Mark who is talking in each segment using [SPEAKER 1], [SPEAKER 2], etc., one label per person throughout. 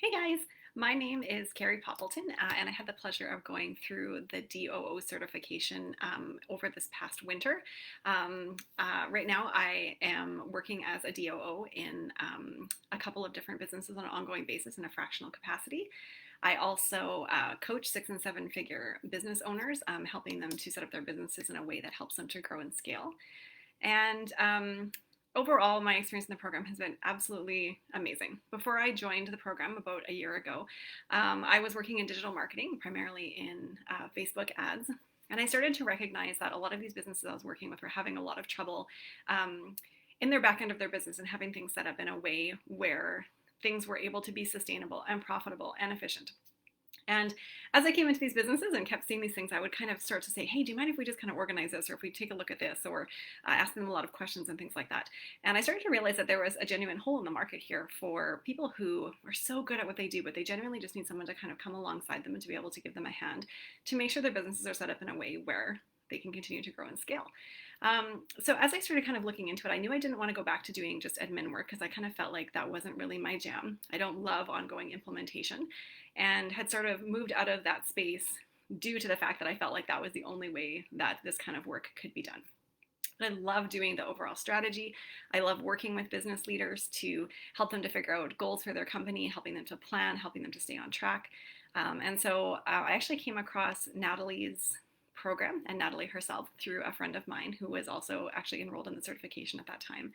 [SPEAKER 1] Hey guys, my name is Kari Poppleton, and I had the pleasure of going through the DOO certification over this past winter. Right now, I am working as a DOO in a couple of different businesses on an ongoing basis in a fractional capacity. I also coach 6 and 7 figure business owners, helping them to set up their businesses in a way that helps them to grow and scale. And overall, my experience in the program has been absolutely amazing. Before I joined the program about a year ago, I was working in digital marketing, primarily in Facebook ads. And I started to recognize that a lot of these businesses I was working with were having a lot of trouble in their back end of their business and having things set up in a way where things were able to be sustainable and profitable and efficient. And as I came into these businesses and kept seeing these things, I would kind of start to say, hey, do you mind if we just kind of organize this, or if we take a look at this, or ask them a lot of questions and things like that. And I started to realize that there was a genuine hole in the market here for people who are so good at what they do, but they genuinely just need someone to kind of come alongside them and to be able to give them a hand to make sure their businesses are set up in a way where they can continue to grow and scale. So as I started kind of looking into it, I knew I didn't want to go back to doing just admin work because I kind of felt like that wasn't really my jam. I don't love ongoing implementation and had sort of moved out of that space due to the fact that I felt like that was the only way that this kind of work could be done. But I love doing the overall strategy. I love working with business leaders to help them to figure out goals for their company, helping them to plan, helping them to stay on track. And so I actually came across Natalie's program and Natalie herself through a friend of mine who was also actually enrolled in the certification at that time.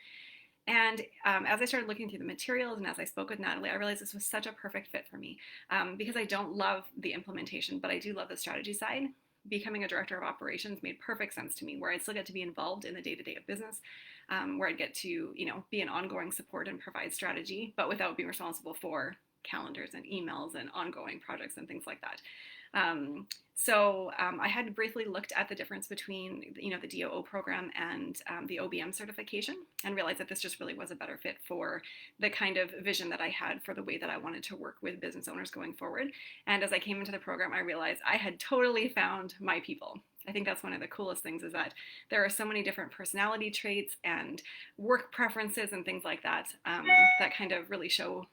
[SPEAKER 1] And as I started looking through the materials and as I spoke with Natalie, I realized this was such a perfect fit for me because I don't love the implementation, but I do love the strategy side. Becoming a director of operations made perfect sense to me, where I still get to be involved in the day-to-day of business, where I'd get to, be an ongoing support and provide strategy, but without being responsible for calendars and emails and ongoing projects and things like that. So I had briefly looked at the difference between, the DOO program and the OBM certification, and realized that this just really was a better fit for the kind of vision that I had for the way that I wanted to work with business owners going forward. And as I came into the program, I realized I had totally found my people. I think that's one of the coolest things, is that there are so many different personality traits and work preferences and things like that that kind of really show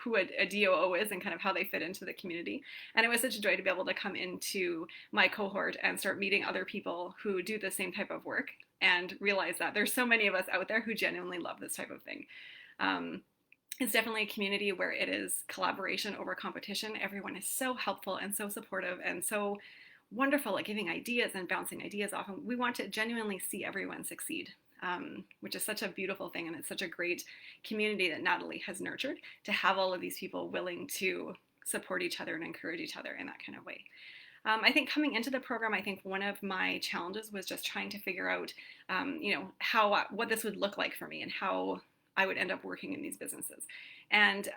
[SPEAKER 1] who a DOO is and kind of how they fit into the community. And it was such a joy to be able to come into my cohort and start meeting other people who do the same type of work and realize that there's so many of us out there who genuinely love this type of thing. It's definitely a community where it is collaboration over competition. Everyone is so helpful and so supportive and so wonderful at giving ideas and bouncing ideas off. And we want to genuinely see everyone succeed. Which is such a beautiful thing, and it's such a great community that Natalie has nurtured, to have all of these people willing to support each other and encourage each other in that kind of way. I think coming into the program, I think one of my challenges was just trying to figure out, what this would look like for me and how I would end up working in these businesses. And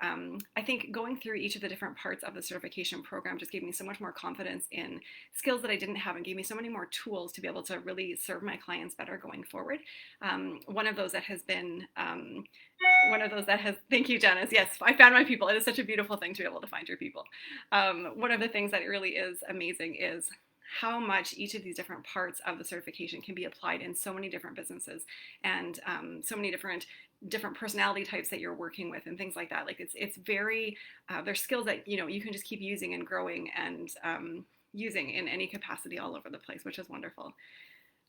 [SPEAKER 1] I think going through each of the different parts of the certification program just gave me so much more confidence in skills that I didn't have, and gave me so many more tools to be able to really serve my clients better going forward. One of those that has, thank you, Janice. Yes, I found my people. It is such a beautiful thing to be able to find your people. One of the things that really is amazing is how much each of these different parts of the certification can be applied in so many different businesses, and so many different personality types that you're working with and things like that. Like it's very there's skills that you can just keep using and growing and using in any capacity all over the place, which is wonderful.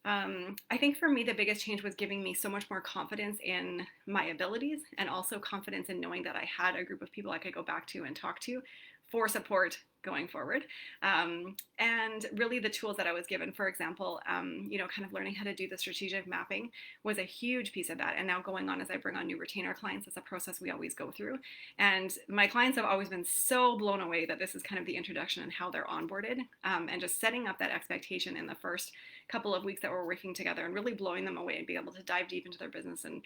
[SPEAKER 1] I think for me, the biggest change was giving me so much more confidence in my abilities, and also confidence in knowing that I had a group of people I could go back to and talk to for support going forward. And really the tools that I was given, for example, kind of learning how to do the strategic mapping was a huge piece of that. And now going on as I bring on new retainer clients, it's a process we always go through. And my clients have always been so blown away that this is kind of the introduction and how they're onboarded, and just setting up that expectation in the first couple of weeks that we're working together, and really blowing them away and being able to dive deep into their business and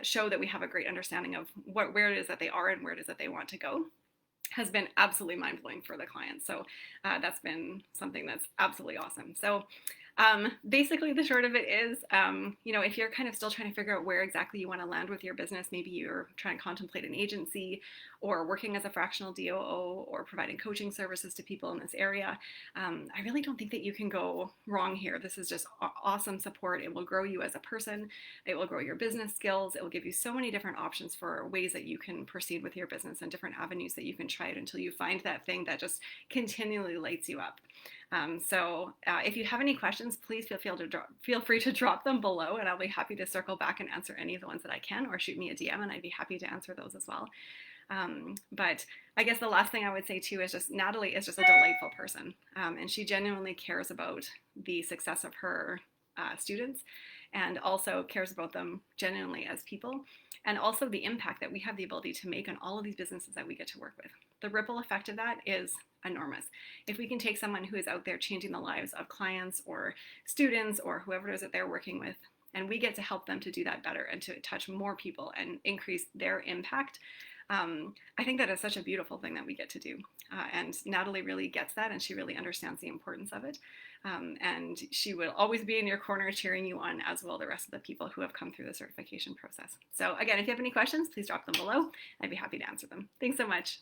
[SPEAKER 1] show that we have a great understanding of where it is that they are and where it is that they want to go, has been absolutely mind-blowing for the clients. So that's been something that's absolutely awesome. So Basically, the short of it is, if you're kind of still trying to figure out where exactly you want to land with your business, maybe you're trying to contemplate an agency or working as a fractional DOO or providing coaching services to people in this area, I really don't think that you can go wrong here. This is just awesome support. It will grow you as a person. It will grow your business skills. It will give you so many different options for ways that you can proceed with your business and different avenues that you can try it until you find that thing that just continually lights you up. If you have any questions, please feel free to drop them below, and I'll be happy to circle back and answer any of the ones that I can, or shoot me a DM and I'd be happy to answer those as well. But I guess the last thing I would say too is just Natalie is just a delightful person, and she genuinely cares about the success of her students, and also cares about them genuinely as people, and also the impact that we have the ability to make on all of these businesses that we get to work with. The ripple effect of that is enormous. If we can take someone who is out there changing the lives of clients or students or whoever it is that they're working with, and we get to help them to do that better and to touch more people and increase their impact, I think that is such a beautiful thing that we get to do. And Natalie really gets that, and she really understands the importance of it. And she will always be in your corner cheering you on, as will the rest of the people who have come through the certification process. So again, if you have any questions, please drop them below. I'd be happy to answer them. Thanks so much.